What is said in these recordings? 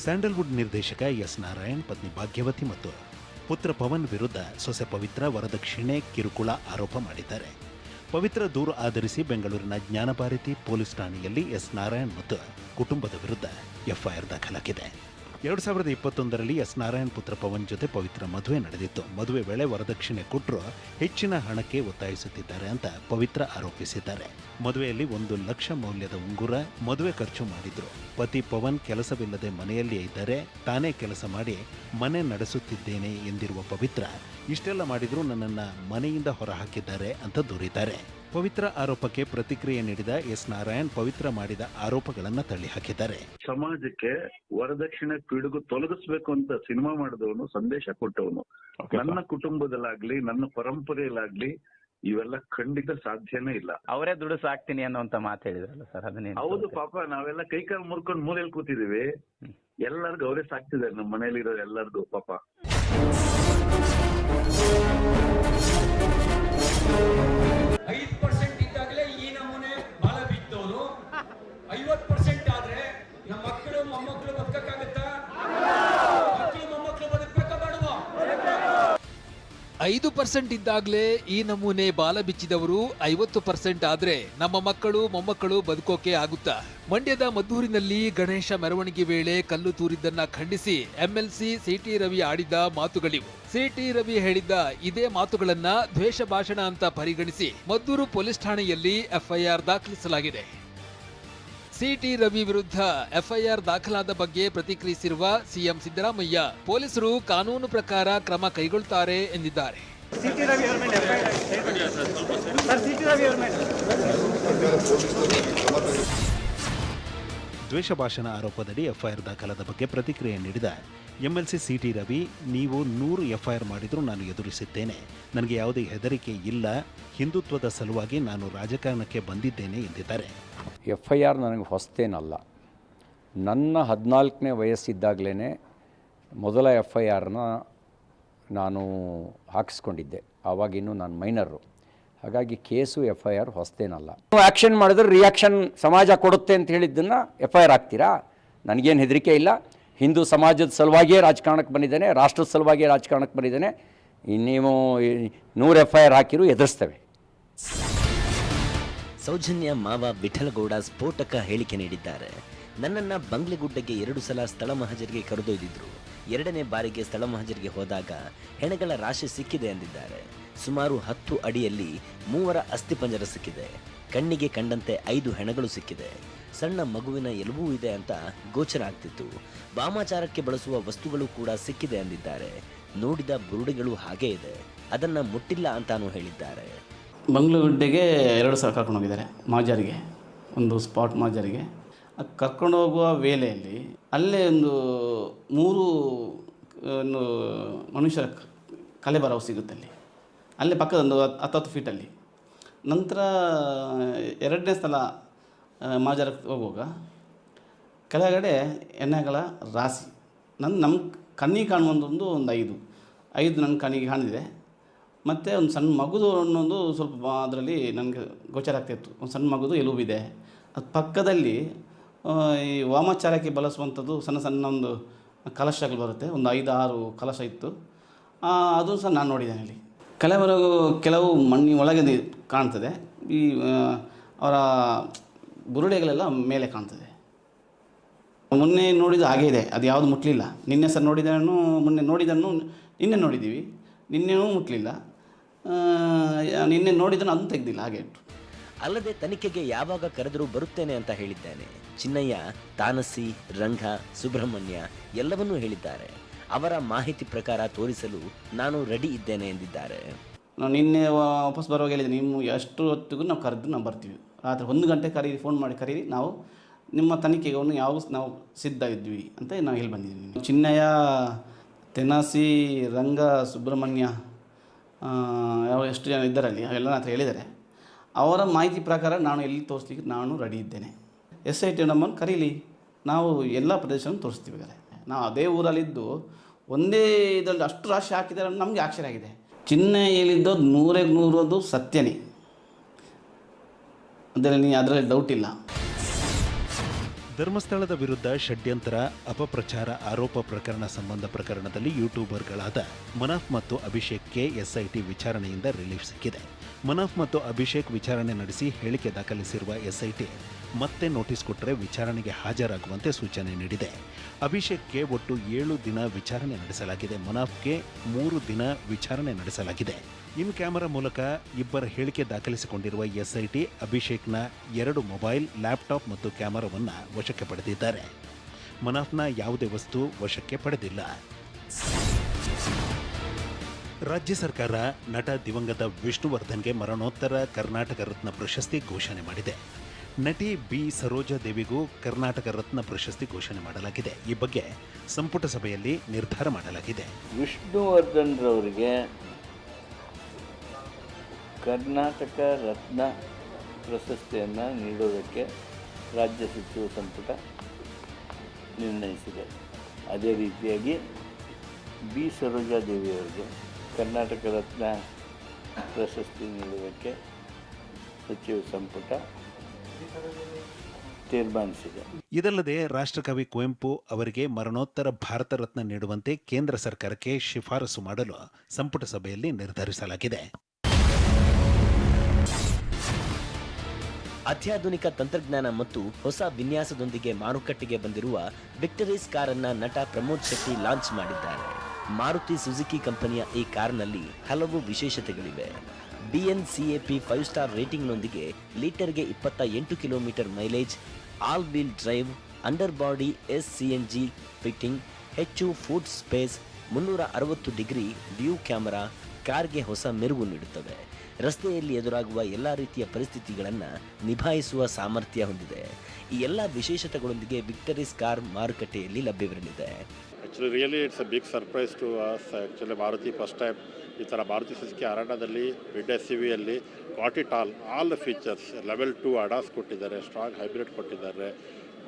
Sandalwood ನಿರ್ದೇಶಕ S Narayan ಪತ್ನಿ ಭಾಗ್ಯವತಿ ಮತ್ತು ಪುತ್ರ ಪವನ್ ವಿರುದ್ಧ ಸೊಸೆ ಪವಿತ್ರ ವರದಕ್ಷಿಣೆ ಕಿರುಕುಳ ಆರೋಪ ಮಾಡಿದ್ದಾರೆ. ಪವಿತ್ರ ದೂರು ಆಧರಿಸಿ ಬೆಂಗಳೂರಿನ ಜ್ಞಾನಭಾರತಿ ಪೊಲೀಸ್ ಠಾಣೆಯಲ್ಲಿ ಎಸ್ ನಾರಾಯಣ್ ಮತ್ತು ಕುಟುಂಬದ ವಿರುದ್ಧ ಎಫ್ಐಆರ್ ದಾಖಲಾಗಿದೆ. 2021ರಲ್ಲಿ ಎಸ್ ನಾರಾಯಣ್ ಪುತ್ರ ಪವನ್ ಜೊತೆ ಪವಿತ್ರ ಮದುವೆ ನಡೆದಿತ್ತು. ಮದುವೆ ವೇಳೆ ವರದಕ್ಷಿಣೆ ಕೊಟ್ಟರು ಹೆಚ್ಚಿನ ಹಣಕ್ಕೆ ಒತ್ತಾಯಿಸುತ್ತಿದ್ದಾರೆ ಅಂತ ಪವಿತ್ರ ಆರೋಪಿಸಿದ್ದಾರೆ. ಮದುವೆಯಲ್ಲಿ 1 ಲಕ್ಷ ಮೌಲ್ಯದ ಉಂಗುರ, ಮದುವೆ ಖರ್ಚು ಮಾಡಿದ್ರು. ಪತಿ ಪವನ್ ಕೆಲಸವಿಲ್ಲದೆ ಮನೆಯಲ್ಲಿಯೇ ಇದ್ದರೆ ತಾನೇ ಕೆಲಸ ಮಾಡಿ ಮನೆ ನಡೆಸುತ್ತಿದ್ದೇನೆ ಎಂದಿರುವ ಪವಿತ್ರ, ಇಷ್ಟೆಲ್ಲ ಮಾಡಿದ್ರೂ ನನ್ನನ್ನು ಮನೆಯಿಂದ ಹೊರಹಾಕಿದ್ದಾರೆ ಅಂತ ದೂರಿದ್ದಾರೆ. ಪವಿತ್ರ ಆರೋಪಕ್ಕೆ ಪ್ರತಿಕ್ರಿಯೆ ನೀಡಿದ ಎಸ್ ನಾರಾಯಣ್ ಪವಿತ್ರ ಮಾಡಿದ ಆರೋಪಗಳನ್ನು ತಳ್ಳಿಹಾಕಿದ್ದಾರೆ. ಸಮಾಜಕ್ಕೆ ವರದಕ್ಷಿಣೆ ಪಿಡುಗು ತೊಲಗಿಸ್ಬೇಕು ಅಂತ ಸಿನಿಮಾ ಮಾಡಿದವನು, ಸಂದೇಶ ಕೊಟ್ಟವನು. ನನ್ನ ಕುಟುಂಬದಲ್ಲಾಗ್ಲಿ ನನ್ನ ಪರಂಪರೆಯಲ್ಲಾಗ್ಲಿ ಇವೆಲ್ಲ ಖಂಡಿತ ಸಾಧ್ಯನೇ ಇಲ್ಲ. ಅವರೇ ದುಡ್ಡು ಸಾಕ್ತೀನಿ ಅನ್ನೋಂತ ಮಾತು ಹೇಳಿದ್ರಲ್ಲ ಸರ್, ಅದನ್ನೇ. ಹೌದು, ಪಾಪ ನಾವೆಲ್ಲ ಕೈಕಾಲು ಮುರ್ಕೊಂಡು ಮೂಲೆಯಲ್ಲಿ ಕೂತಿದೀವಿ. ಎಲ್ಲರಿಗೂ ಅವರೇ ಸಾಕ್ತಿದ್ದಾರೆ, ನಮ್ಮ ಮನೇಲಿರೋ ಎಲ್ಲರಿಗೂ ಪಾಪ. 5% ಇದ್ದಾಗಲೇ ಈ ನಮೂನೆ ಬಾಲ ಬಿತ್ತವನು. 50% ಆದ್ರೆ ನಮ್ಮ ಮಕ್ಕಳು ಮೊಮ್ಮಕ್ಕಳು ಬದುಕಕ್ಕಾಗತ್ತಾ? ಮಕ್ಕಳು ಮೊಮ್ಮಕ್ಕಳು ಬದುಕಬೇಕಾ ಬೇಡವಾ? 5% ಇದ್ದಾಗಲೇ ಈ ನಮೂನೆ ಬಾಲ ಬಿಚ್ಚಿದವರು 50% ಆದ್ರೆ ನಮ್ಮ ಮಕ್ಕಳು ಮೊಮ್ಮಕ್ಕಳು ಬದುಕೋಕೆ ಆಗುತ್ತಾ? ಮಂಡ್ಯದ ಮದ್ದೂರಿನಲ್ಲಿ ಗಣೇಶ ಮೆರವಣಿಗೆ ವೇಳೆ ಕಲ್ಲು ತೂರಿದ್ದನ್ನ ಖಂಡಿಸಿ ಎಂಎಲ್ಸಿ ಸಿಟಿ ರವಿ ಆಡಿದ ಮಾತುಗಳಿವು. ಸಿಟಿ ರವಿ ಹೇಳಿದ್ದ ಇದೇ ಮಾತುಗಳನ್ನ ದ್ವೇಷ ಭಾಷಣ ಅಂತ ಪರಿಗಣಿಸಿ ಮದ್ದೂರು ಪೊಲೀಸ್ ಠಾಣೆಯಲ್ಲಿ ಎಫ್ಐಆರ್ ದಾಖಲಿಸಲಾಗಿದೆ. ಸಿಟಿ ರವಿ ವಿರುದ್ಧ ಎಫ್ಐಆರ್ ದಾಖಲಾದ ಬಗ್ಗೆ ಪ್ರತಿಕ್ರಿಯಿಸಿರುವ ಸಿಎಂ ಸಿದ್ದರಾಮಯ್ಯ, ಪೊಲೀಸರು ಕಾನೂನು ಪ್ರಕಾರ ಕ್ರಮ ಕೈಗೊಳ್ಳುತ್ತಾರೆ ಎಂದಿದ್ದಾರೆ. ದ್ವೇಷ ಭಾಷಣ ಆರೋಪದಡಿ ಎಫ್ಐಆರ್ ದಾಖಲಾದ ಬಗ್ಗೆ ಪ್ರತಿಕ್ರಿಯೆ ನೀಡಿದ ಎಂಎಲ್ಸಿ ಸಿಟಿ ರವಿ, ನೀವು 100 ಎಫ್ಐಆರ್ ಮಾಡಿದರೂ ನಾನು ಎದುರಿಸಿದ್ದೇನೆ. ನನಗೆ ಯಾವುದೇ ಹೆದರಿಕೆ ಇಲ್ಲ. ಹಿಂದುತ್ವದ ಸಲುವಾಗಿ ನಾನು ರಾಜಕಾರಣಕ್ಕೆ ಬಂದಿದ್ದೇನೆ ಎಂದಿದ್ದಾರೆ. ಎಫ್ಐಆರ್ ನನಗೆ ಹೊಸತೇನಲ್ಲ. ನನ್ನ 14ನೇ ವಯಸ್ಸಿದ್ದಾಗಲೇ ಮೊದಲ ಎಫ್ಐಆರ್ನ ನಾನು ಹಾಕಿಸ್ಕೊಂಡಿದ್ದೆ. ಆವಾಗಿನ್ನೂ ನಾನು ಮೈನರು. ಹಾಗಾಗಿ ಕೇಸು ಎಫ್ಐಆರ್ ಹೊಸತೇನಲ್ಲ. ಆ್ಯಕ್ಷನ್ ಮಾಡಿದ್ರೆ ರಿಯಾಕ್ಷನ್ ಸಮಾಜ ಕೊಡುತ್ತೆ ಅಂತ ಹೇಳಿದ್ದನ್ನು ಎಫ್ಐಆರ್ ಹಾಕ್ತೀರಾ? ನನಗೇನು ಹೆದರಿಕೆ ಇಲ್ಲ. ಹಿಂದೂ ಸಮಾಜದ ಸಲುವಾಗಿಯೇ ರಾಜಕಾರಣಕ್ಕೆ ಬಂದಿದ್ದೇನೆ, ರಾಷ್ಟ್ರದ ಸಲುವಾಗಿಯೇ ರಾಜಕಾರಣಕ್ಕೆ ಬಂದಿದ್ದೇನೆ. ನೀವು 100 ಎಫ್ಐಆರ್ ಹಾಕಿರೂ ಎದುರಿಸ್ತೇವೆ. ಸೌಜನ್ಯ ಮಾವ ವಿಠಲಗೌಡ ಸ್ಫೋಟಕ ಹೇಳಿಕೆ ನೀಡಿದ್ದಾರೆ. ನನ್ನನ್ನು ಬಂಗ್ಲೆಗುಡ್ಡಗೆ 2 ಸಲ ಸ್ಥಳ ಮಹಜರಿಗೆ ಕರೆದೊಯ್ದಿದ್ರು. 2ನೇ ಬಾರಿಗೆ ಸ್ಥಳ ಮಹಜರಿಗೆ ಹೋದಾಗ ಹೆಣಗಳ ರಾಶಿ ಸಿಕ್ಕಿದೆ ಎಂದಿದ್ದಾರೆ. ಸುಮಾರು 10 ಅಡಿಯಲ್ಲಿ 3 ಅಸ್ಥಿಪಂಜರ ಸಿಕ್ಕಿದೆ. ಕಣ್ಣಿಗೆ ಕಂಡಂತೆ 5 ಹೆಣಗಳು ಸಿಕ್ಕಿದೆ. ಸಣ್ಣ ಮಗುವಿನ ಎಲುಬೂ ಇದೆ ಅಂತ ಗೋಚರ ಆಗ್ತಿತ್ತು. ವಾಮಾಚಾರಕ್ಕೆ ಬಳಸುವ ವಸ್ತುಗಳು ಕೂಡ ಸಿಕ್ಕಿದೆ ಎಂದಿದ್ದಾರೆ. ನೋಡಿದ ಬುರುಡೆಗಳು ಹಾಗೇ ಇದೆ, ಅದನ್ನ ಮುಟ್ಟಿಲ್ಲ ಅಂತಾನೂ ಹೇಳಿದ್ದಾರೆ. ಬಂಗ್ಲೆಗುಡ್ಡೆಗೆ 2 ಸಲ ಕರ್ಕೊಂಡು ಹೋಗಿದ್ದಾರೆ ಮಾಜರಿಗೆ, ಒಂದು ಸ್ಪಾಟ್ ಮಾಜರಿಗೆ. ಕರ್ಕೊಂಡು ಹೋಗುವ ವೇಳೆಯಲ್ಲಿ ಅಲ್ಲೇ ಒಂದು 3 ಮನುಷ್ಯರ ಕಲೆಬರವು ಸಿಗುತ್ತೆ ಅಲ್ಲೇ ಪಕ್ಕದೊಂದು 10 ಫೀಟಲ್ಲಿ. ನಂತರ 2ನೇ ಸಲ ಮಾಜರಕ್ಕೆ ಹೋಗುವಾಗ ಕೆಳಗಡೆ ಎಣ್ಣೆಗಳ ರಾಶಿ ನಮ್ಮ ಕಣ್ಣಿಗೆ ಕಾಣುವಂಥದ್ದು ಒಂದು 5 ನನ್ನ ಕಣ್ಣಿಗೆ ಕಾಣಿದೆ. ಮತ್ತು ಒಂದು ಸಣ್ಣ ಮಗುದು ಅನ್ನೊಂದು ಸ್ವಲ್ಪ ಅದರಲ್ಲಿ ನನಗೆ ಗೋಚರ ಆಗ್ತಾಯಿತ್ತು. ಒಂದು ಸಣ್ಣ ಮಗುದು ಎಲುಬಿದೆ. ಅದು ಪಕ್ಕದಲ್ಲಿ ಈ ವಾಮಾಚಾರಕ್ಕೆ ಬಳಸುವಂಥದ್ದು ಸಣ್ಣ ಒಂದು ಕಲಶಗಳು ಬರುತ್ತೆ, ಒಂದು 5-6 ಕಲಶ ಇತ್ತು. ಅದು ಸಹ ನಾನು ನೋಡಿದ್ದೇನೆ ಅಲ್ಲಿ. ಕೆಲವು ಮಣ್ಣಿನ ಒಳಗೆ ಕಾಣ್ತದೆ. ಈ ಅವರ ಬುರುಡೆಗಳೆಲ್ಲ ಮೇಲೆ ಕಾಣ್ತದೆ. ಮೊನ್ನೆ ನೋಡಿದ್ದು ಹಾಗೇ ಇದೆ, ಅದು ಯಾವುದು ಮುಟ್ಟಲಿಲ್ಲ. ನಿನ್ನೆ ಸಹ ನೋಡಿದ್ದನ್ನು ಮೊನ್ನೆ ನೋಡಿದ್ದನ್ನು ನಿನ್ನೆ ನೋಡಿದ್ದೀವಿ, ನಿನ್ನೆನೂ ಮುಟ್ಟಲಿಲ್ಲ. ನಿನ್ನೆ ನೋಡಿದ್ದನ್ನು ಅದನ್ನು ತೆಗೆದಿಲ್ಲ, ಹಾಗೆ ಇಟ್ಟು. ಅಲ್ಲದೆ ತನಿಖೆಗೆ ಯಾವಾಗ ಕರೆದರೂ ಬರುತ್ತೇನೆ ಅಂತ ಹೇಳಿದ್ದೇನೆ. ಚಿನ್ನಯ್ಯ, ತಾನಸಿ, ರಂಗ, ಸುಬ್ರಹ್ಮಣ್ಯ ಎಲ್ಲವನ್ನೂ ಹೇಳಿದ್ದಾರೆ. ಅವರ ಮಾಹಿತಿ ಪ್ರಕಾರ ತೋರಿಸಲು ನಾನು ರೆಡಿ ಇದ್ದೇನೆ ಎಂದಿದ್ದಾರೆ. ನಾವು ನಿನ್ನೆ ವಾಪಸ್ ಬರುವಾಗ ಹೇಳಿದೆ, ನೀವು ಎಷ್ಟು ಹೊತ್ತಿಗೂ ನಾವು ಕರೆದು ನಾವು ಬರ್ತೀವಿ. ರಾತ್ರಿ 1 ಗಂಟೆ ಕರೀರಿ, ಫೋನ್ ಮಾಡಿ ಕರೀರಿ, ನಾವು ನಿಮ್ಮ ತನಿಖೆಗೆ ಯಾವಾಗ ನಾವು ಸಿದ್ಧ ಇದ್ವಿ ಅಂತ ನಾವು ಹೇಳಿ ಬಂದಿದ್ದೀವಿ. ಚಿನ್ನಯ್ಯ, ತೆನಾಸಿ, ರಂಗ, ಸುಬ್ರಹ್ಮಣ್ಯ ಎಷ್ಟು ಜನ ಇದ್ದಾರಲ್ಲಿ ಅವೆಲ್ಲ ನನ್ನ ಹತ್ರ ಹೇಳಿದ್ದಾರೆ. ಅವರ ಮಾಹಿತಿ ಪ್ರಕಾರ ನಾನು ಎಲ್ಲಿ ತೋರಿಸ್ಲಿಕ್ಕೆ ನಾನು ರೆಡಿ ಇದ್ದೇನೆ. SIT ನಮ್ಮನ್ನು ಕರೀಲಿ, ನಾವು ಎಲ್ಲ ಪ್ರದೇಶವನ್ನು ತೋರಿಸ್ತೀವಿ. ನಾವು ಅದೇ ಊರಲ್ಲಿದ್ದು ಒಂದೇ ಇದರಲ್ಲಿ ಅಷ್ಟು ರಾಶಿ ಹಾಕಿದ್ದಾರೆ, ನಮಗೆ ಆಶ್ಚರ್ಯ ಆಗಿದೆ. ಚಿನ್ನ ಹೇಳಿದ್ದು 100% ಸತ್ಯನೇ, ಅದರಲ್ಲಿ ಡೌಟ್ ಇಲ್ಲ. ಧರ್ಮಸ್ಥಳದ ವಿರುದ್ಧ ಷಡ್ಯಂತ್ರ ಅಪಪ್ರಚಾರ ಆರೋಪ ಪ್ರಕರಣ ಸಂಬಂಧ ಪ್ರಕರಣದಲ್ಲಿ ಯೂಟ್ಯೂಬರ್ಗಳಾದ ಮನಾಫ್ ಮತ್ತು ಅಭಿಷೇಕ್ಗೆ ಎಸ್ಐಟಿ ವಿಚಾರಣೆಯಿಂದ ರಿಲೀಫ್ ಸಿಕ್ಕಿದೆ. ಮನಾಫ್ ಮತ್ತು ಅಭಿಷೇಕ್ ವಿಚಾರಣೆ ನಡೆಸಿ ಹೇಳಿಕೆ ದಾಖಲಿಸಿರುವ ಎಸ್ಐಟಿ ಮತ್ತೆ ನೋಟಿಸ್ ಕೊಟ್ಟರೆ ವಿಚಾರಣೆಗೆ ಹಾಜರಾಗುವಂತೆ ಸೂಚನೆ ನೀಡಿದೆ. ಅಭಿಷೇಕ್ಗೆ ಒಟ್ಟು 7 ದಿನ ವಿಚಾರಣೆ ನಡೆಸಲಾಗಿದೆ. ಮನಾಫ್ಗೆ 3 ದಿನ ವಿಚಾರಣೆ ನಡೆಸಲಾಗಿದೆ. ಇನ್ ಕ್ಯಾಮೆರಾ ಮೂಲಕ ಇಬ್ಬರ ಹೇಳಿಕೆ ದಾಖಲಿಸಿಕೊಂಡಿರುವ ಎಸ್ಐಟಿ ಅಭಿಷೇಕ್ನ 2 ಮೊಬೈಲ್, ಲ್ಯಾಪ್ಟಾಪ್ ಮತ್ತು ಕ್ಯಾಮೆರಾವನ್ನು ವಶಕ್ಕೆ ಪಡೆದಿದ್ದಾರೆ. ಮನಾಫ್ನ ಯಾವುದೇ ವಸ್ತು ವಶಕ್ಕೆ ಪಡೆದಿಲ್ಲ. ರಾಜ್ಯ ಸರ್ಕಾರ ನಟ ದಿವಂಗತ ವಿಷ್ಣುವರ್ಧನ್ಗೆ ಮರಣೋತ್ತರ ಕರ್ನಾಟಕ ರತ್ನ ಪ್ರಶಸ್ತಿ ಘೋಷಣೆ ಮಾಡಿದೆ. ನಟಿ ಬಿ ಸರೋಜಾದೇವಿಗೂ ಕರ್ನಾಟಕ ರತ್ನ ಪ್ರಶಸ್ತಿ ಘೋಷಣೆ ಮಾಡಲಾಗಿದೆ. ಈ ಬಗ್ಗೆ ಸಂಪುಟ ಸಭೆಯಲ್ಲಿ ನಿರ್ಧಾರ ಮಾಡಲಾಗಿದೆ. ವಿಷ್ಣುವರ್ಧನ್ ರವರಿಗೆ ಕರ್ನಾಟಕ ರತ್ನ ಪ್ರಶಸ್ತಿಯನ್ನು ನೀಡೋದಕ್ಕೆ ರಾಜ್ಯ ಸಚಿವ ಸಂಪುಟ ನಿರ್ಣಯಿಸಿದೆ. ಅದೇ ರೀತಿಯಾಗಿ ಬಿ ಸರೋಜಾದೇವಿಯವರಿಗೆ ಕರ್ನಾಟಕ ರತ್ನ ಪ್ರಶಸ್ತಿ ನೀಡುವುದಕ್ಕೆ ಸಚಿವ ಸಂಪುಟ ತೀರ್ಮಾನಿಸಿದೆ. ಇದಲ್ಲದೆ ರಾಷ್ಟ್ರಕವಿ ಕುವೆಂಪು ಅವರಿಗೆ ಮರಣೋತ್ತರ ಭಾರತ ರತ್ನ ನೀಡುವಂತೆ ಕೇಂದ್ರ ಸರ್ಕಾರಕ್ಕೆ ಶಿಫಾರಸು ಮಾಡಲು ಸಂಪುಟ ಸಭೆಯಲ್ಲಿ ನಿರ್ಧರಿಸಲಾಗಿದೆ. ಅತ್ಯಾಧುನಿಕ ತಂತ್ರಜ್ಞಾನ ಮತ್ತು ಹೊಸ ವಿನ್ಯಾಸದೊಂದಿಗೆ ಮಾರುಕಟ್ಟೆಗೆ ಬಂದಿರುವ ವಿಕ್ಟರೀಸ್ ಕಾರನ್ನ ನಟ ಪ್ರಮೋದ್ ಶೆಟ್ಟಿ ಲಾಂಚ್ ಮಾಡಿದ್ದಾರೆ. ಮಾರುತಿ ಸುಜುಕಿ ಕಂಪನಿಯ ಈ ಕಾರ್ನಲ್ಲಿ ಹಲವು ವಿಶೇಷತೆಗಳಿವೆ. BNCAP 5 ಸ್ಟಾರ್ ರೇಟಿಂಗ್ನೊಂದಿಗೆ ಲೀಟರ್ಗೆ 28 kilometre mileage, all wheel drive, under body SCNG fitting, ಹೆಚ್ಚು food space, 360 degree view camera ಕಾರ್ಗೆ ಹೊಸ ಮೆರುಗು ನೀಡುತ್ತವೆ. ರಸ್ತೆಯಲ್ಲಿ ಎದುರಾಗುವ ಎಲ್ಲ ರೀತಿಯ ಪರಿಸ್ಥಿತಿಗಳನ್ನು ನಿಭಾಯಿಸುವ ಸಾಮರ್ಥ್ಯ ಹೊಂದಿದೆ. ಈ ಎಲ್ಲ ವಿಶೇಷತೆಗಳೊಂದಿಗೆ ವಿಕ್ಟರೀಸ್ ಕಾರ್ ಮಾರುಕಟ್ಟೆಯಲ್ಲಿ ಲಭ್ಯವಿರಲಿದೆ. Actually really it's a big surprise to us. Actually Maruti first time ಈ ಥರ ಮಾರುತಿ ಸುಜುಕಿ ಅರಾಡದಲ್ಲಿ mid SUV got it all the features. Level 2 ADAS ಕೊಟ್ಟಿದ್ದಾರೆ, ಸ್ಟ್ರಾಂಗ್ ಹೈಬ್ರಿಡ್ ಕೊಟ್ಟಿದ್ದಾರೆ,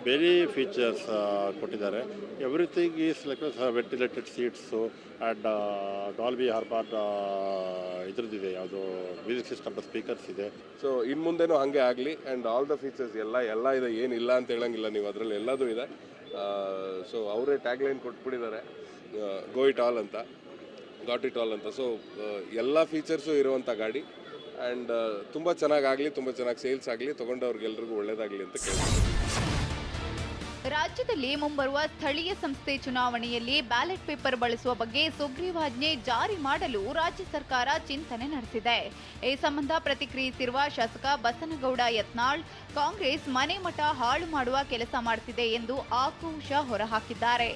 ವೆರಿ ಫೀಚರ್ಸ್ ಕೊಟ್ಟಿದ್ದಾರೆ. Everything is like ventilated seats and Dolby ಹಾರ್ಬಾರ್ ಇದ್ರದ್ದಿದೆ, ಯಾವುದು music system speakers ಇದೆ. ಸೊ ಇನ್ನು ಮುಂದೆನೂ ಹಾಗೆ ಆಗಲಿ. ಆ್ಯಂಡ್ ಆಲ್ ದ ಫೀಚರ್ಸ್ ಎಲ್ಲ ಇದೆ, ಏನಿಲ್ಲ ಅಂತ ಹೇಳಂಗಿಲ್ಲ ನೀವು, ಅದರಲ್ಲಿ ಎಲ್ಲದೂ ಇದೆ. ಸೊ ಅವರೇ ಟ್ಯಾಗ್ಲೈನ್ ಕೊಟ್ಬಿಟ್ಟಿದ್ದಾರೆ, ಗೋ ಇಟ್ ಆಲ್ ಅಂತ, ಗಾಟ್ ಇಟ್ ಆಲ್ ಅಂತ. ಸೊ ಎಲ್ಲ ಫೀಚರ್ಸು ಇರುವಂಥ ಗಾಡಿ ಆ್ಯಂಡ್ ತುಂಬ ಚೆನ್ನಾಗಾಗಲಿ, ತುಂಬ ಚೆನ್ನಾಗಿ ಸೇಲ್ಸ್ ಆಗಲಿ, ತೊಗೊಂಡವ್ರಿಗೆಲ್ರಿಗೂ ಒಳ್ಳೆಯದಾಗಲಿ ಅಂತ ಕೇಳ್ತೀನಿ. ರಾಜ್ಯದಲ್ಲಿ ಮುಂಬರುವ ಸ್ಥಳೀಯ ಸಂಸ್ಥೆ ಚುನಾವಣೆಯಲ್ಲಿ ಬ್ಯಾಲೆಟ್ ಪೇಪರ್ ಬಳಸುವ ಬಗ್ಗೆ ಸುಗ್ರೀವಾಜ್ಞೆ ಜಾರಿ ಮಾಡಲು ರಾಜ್ಯ ಸರ್ಕಾರ ಚಿಂತನೆ ನಡೆಸಿದೆ. ಈ ಸಂಬಂಧ ಪ್ರತಿಕ್ರಿಯಿಸಿರುವ ಶಾಸಕ ಬಸನಗೌಡ ಯತ್ನಾಳ್, ಕಾಂಗ್ರೆಸ್ ಮನೆ ಮಠ ಹಾಳು ಮಾಡುವ ಕೆಲಸ ಮಾಡುತ್ತಿದೆ ಎಂದು ಆಕ್ರೋಶ ಹೊರಹಾಕಿದ್ದಾರೆ.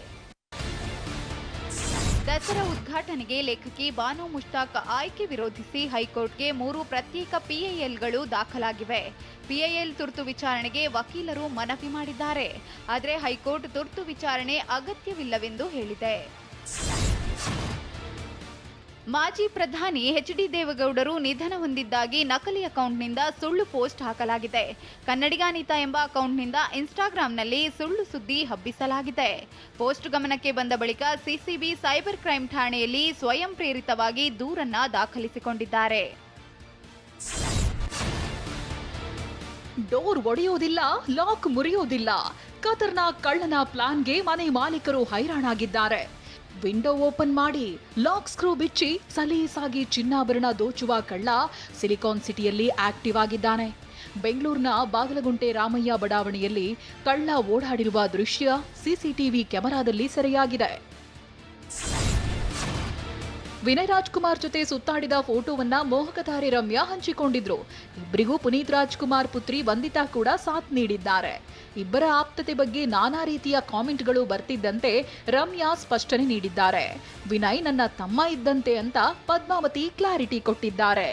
ದಸರಾ ಉದ್ಘಾಟನೆಗೆ ಲೇಖಕಿ ಬಾನು ಮುಷ್ತಾಕ್ ಆಯ್ಕೆ ವಿರೋಧಿಸಿ ಹೈಕೋರ್ಟ್ಗೆ 3 ಪ್ರತ್ಯೇಕ PILಗಳು ದಾಖಲಾಗಿವೆ. PIL ತುರ್ತು ವಿಚಾರಣೆಗೆ ವಕೀಲರು ಮನವಿ ಮಾಡಿದ್ದಾರೆ. ಆದರೆ ಹೈಕೋರ್ಟ್ ತುರ್ತು ವಿಚಾರಣೆ ಅಗತ್ಯವಿಲ್ಲವೆಂದು ಹೇಳಿದೆ. ಮಾಜಿ ಪ್ರಧಾನಿ HD ದೇವೇಗೌಡರು ನಿಧನ ಹೊಂದಿದ್ದಾಗಿ ನಕಲಿ ಅಕೌಂಟ್ನಿಂದ ಸುಳ್ಳು ಪೋಸ್ಟ್ ಹಾಕಲಾಗಿದೆ. ಕನ್ನಡಿಗಾನಿತ ಎಂಬ ಅಕೌಂಟ್ನಿಂದ ಇನ್ಸ್ಟಾಗ್ರಾಂನಲ್ಲಿ ಸುಳ್ಳು ಸುದ್ದಿ ಹಬ್ಬಿಸಲಾಗಿದೆ. ಪೋಸ್ಟ್ ಗಮನಕ್ಕೆ ಬಂದ ಬಳಿಕ CCB ಸೈಬರ್ ಕ್ರೈಂ ಠಾಣೆಯಲ್ಲಿ ಸ್ವಯಂ ಪ್ರೇರಿತವಾಗಿ ದೂರನ್ನ ದಾಖಲಿಸಿಕೊಂಡಿದ್ದಾರೆ. Door ಒಡೆಯೋದಿಲ್ಲ, lock ಮುರಿಯೋದಿಲ್ಲ. ಕತರ್ನ ಕಳ್ಳನ ಪ್ಲಾನ್ಗೆ ಮನೆ ಮಾಲೀಕರು ಹೈರಾಣಾಗಿದ್ದಾರೆ. ವಿಂಡೋ ಓಪನ್ ಮಾಡಿ ಲಾಕ್ ಸ್ಕ್ರೂ ಬಿಚ್ಚಿ ಸಲೀಸಾಗಿ ಚಿನ್ನಾಭರಣ ದೋಚುವ ಕಳ್ಳ ಸಿಲಿಕಾನ್ ಸಿಟಿಯಲ್ಲಿ ಆಕ್ಟಿವ್ ಆಗಿದ್ದಾನೆ. ಬೆಂಗಳೂರಿನ ಬಾಗಲಗುಂಟೆ ರಾಮಯ್ಯ ಬಡಾವಣೆಯಲ್ಲಿ ಕಳ್ಳ ಓಡಾಡಿರುವ ದೃಶ್ಯ CCTV ಕ್ಯಾಮೆರಾದಲ್ಲಿ ಸೆರೆಯಾಗಿದೆ. ವಿನಯ್ ರಾಜ್ಕುಮಾರ್ ಜೊತೆ ಸುತ್ತಾಡಿದ ಫೋಟೋವನ್ನ ಮೋಹಕತಾರೆ ರಮ್ಯಾ ಹಂಚಿಕೊಂಡಿದ್ರು. ಇಬ್ಬರಿಗೂ ಪುನೀತ್ ರಾಜ್ಕುಮಾರ್ ಪುತ್ರಿ ವಂದಿತಾ ಕೂಡ ಸಾಥ್ ನೀಡಿದ್ದಾರೆ. ಇಬ್ಬರ ಆಪ್ತತೆ ಬಗ್ಗೆ ನಾನಾ ರೀತಿಯ ಕಾಮೆಂಟ್ಗಳು ಬರ್ತಿದ್ದಂತೆ ರಮ್ಯಾ ಸ್ಪಷ್ಟನೆ ನೀಡಿದ್ದಾರೆ. ವಿನಯ್ ನನ್ನ ತಮ್ಮ ಇದ್ದಂತೆ ಅಂತ ಪದ್ಮಾವತಿ ಕ್ಲಾರಿಟಿ ಕೊಟ್ಟಿದ್ದಾರೆ.